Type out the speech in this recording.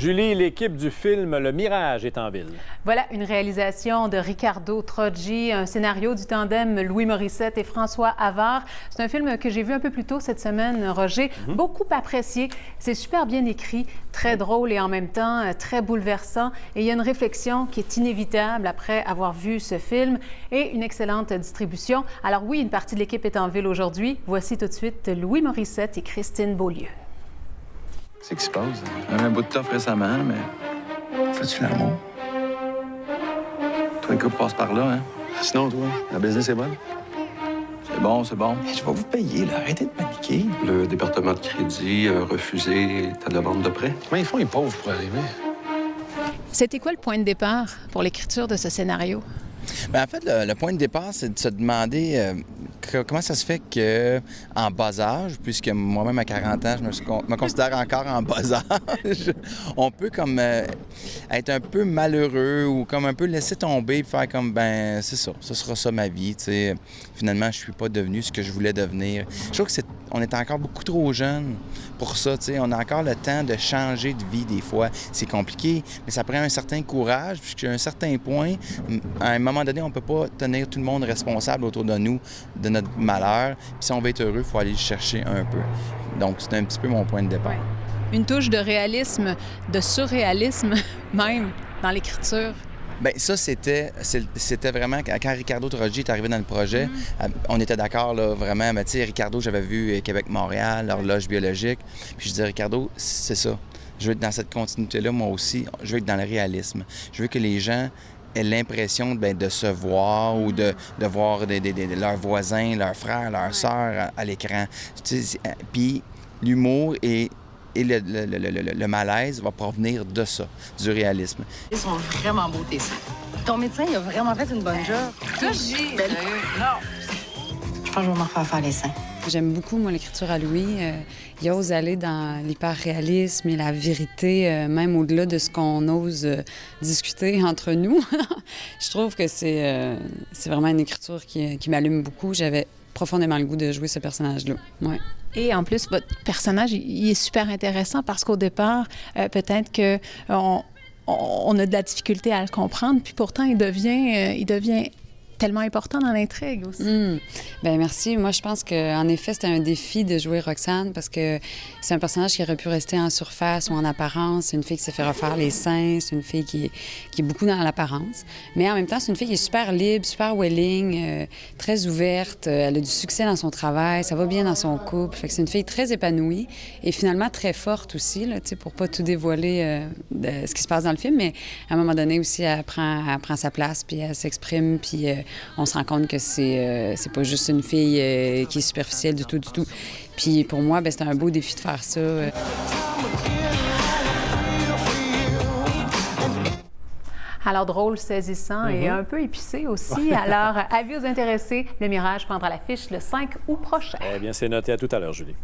Julie, l'équipe du film Le Mirage est en ville. Voilà une réalisation de Ricardo Troggi, un scénario du tandem Louis Morissette et François Havard. C'est un film que j'ai vu un peu plus tôt cette semaine, Roger. Beaucoup apprécié. C'est super bien écrit, très drôle et en même temps très bouleversant. Et il y a une réflexion qui est inévitable après avoir vu ce film et une excellente distribution. Alors oui, une partie de l'équipe est en ville aujourd'hui. Voici tout de suite Louis Morissette et Christine Beaulieu. C'est qui se passe? J'avais un bout de toffe récemment, mais... Fais-tu l'amour? Toi, le couple passe par là, hein? Sinon, toi, la business est bonne? C'est bon, c'est bon. Hey, je vais vous payer, là. Arrêtez de paniquer. Le département de crédit a refusé ta demande de prêt. Comment ils font, les pauvres, pour arriver? C'était quoi le point de départ pour l'écriture de ce scénario? Bien, en fait, le point de départ, c'est de se demander comment ça se fait qu'en bas âge, puisque moi-même à 40 ans, me considère encore en bas âge, on peut comme être un peu malheureux ou comme un peu laisser tomber et faire comme, ben c'est ça, ce sera ça ma vie, tu sais. Finalement, je suis pas devenu ce que je voulais devenir. Je trouve qu'on est encore beaucoup trop jeune pour ça, tu sais. On a encore le temps de changer de vie des fois. C'est compliqué, mais ça prend un certain courage, puisqu'à un certain point, à un moment donné, on ne peut pas tenir tout le monde responsable autour de nous, de notre malheur. Puis si on veut être heureux, il faut aller le chercher un peu. Donc, c'est un petit peu mon point de départ. Ouais. Une touche de réalisme, de surréalisme même dans l'écriture. Bien, ça, c'était vraiment... Quand Ricardo Troggi est arrivé dans le projet, on était d'accord, là, vraiment. Mais tu sais, Ricardo, j'avais vu Québec-Montréal, l'horloge biologique. Puis je disais, Ricardo, c'est ça. Je veux être dans cette continuité-là, moi aussi. Je veux être dans le réalisme. Je veux que les gens aient l'impression de se voir ou de voir leurs voisins, leurs frères, leurs sœurs à l'écran. Puis l'humour et le malaise va provenir de ça, du réalisme. Ils sont vraiment beaux, tes seins. Ton médecin, il a vraiment fait une bonne job. Troggi! Je pense que je vais m'en faire les seins. J'aime beaucoup, moi, l'écriture à Louis. Il ose aller dans l'hyper-réalisme et la vérité, même au-delà de ce qu'on ose discuter entre nous. Je trouve que c'est vraiment une écriture qui m'allume beaucoup. J'avais profondément le goût de jouer ce personnage-là. Ouais. Et en plus, votre personnage, il est super intéressant parce qu'au départ, peut-être qu'on a de la difficulté à le comprendre, puis pourtant, il devient tellement important dans l'intrigue aussi. Bien, merci. Moi, je pense qu'en effet, c'était un défi de jouer Roxane parce que c'est un personnage qui aurait pu rester en surface ou en apparence. C'est une fille qui s'est fait refaire les seins. C'est une fille qui est beaucoup dans l'apparence. Mais en même temps, c'est une fille qui est super libre, super willing, très ouverte. Elle a du succès dans son travail. Ça va bien dans son couple. Fait que c'est une fille très épanouie et finalement très forte aussi, là, pour pas tout dévoiler de ce qui se passe dans le film. Mais à un moment donné aussi, elle prend sa place puis elle s'exprime puis on se rend compte que c'est pas juste une fille qui est superficielle du tout. Puis pour moi, c'était un beau défi de faire ça. Alors drôle, saisissant et un peu épicé aussi. Alors, avis aux intéressés, Le Mirage prendra l'affiche le 5 août prochain. Eh bien, c'est noté. À tout à l'heure, Julie.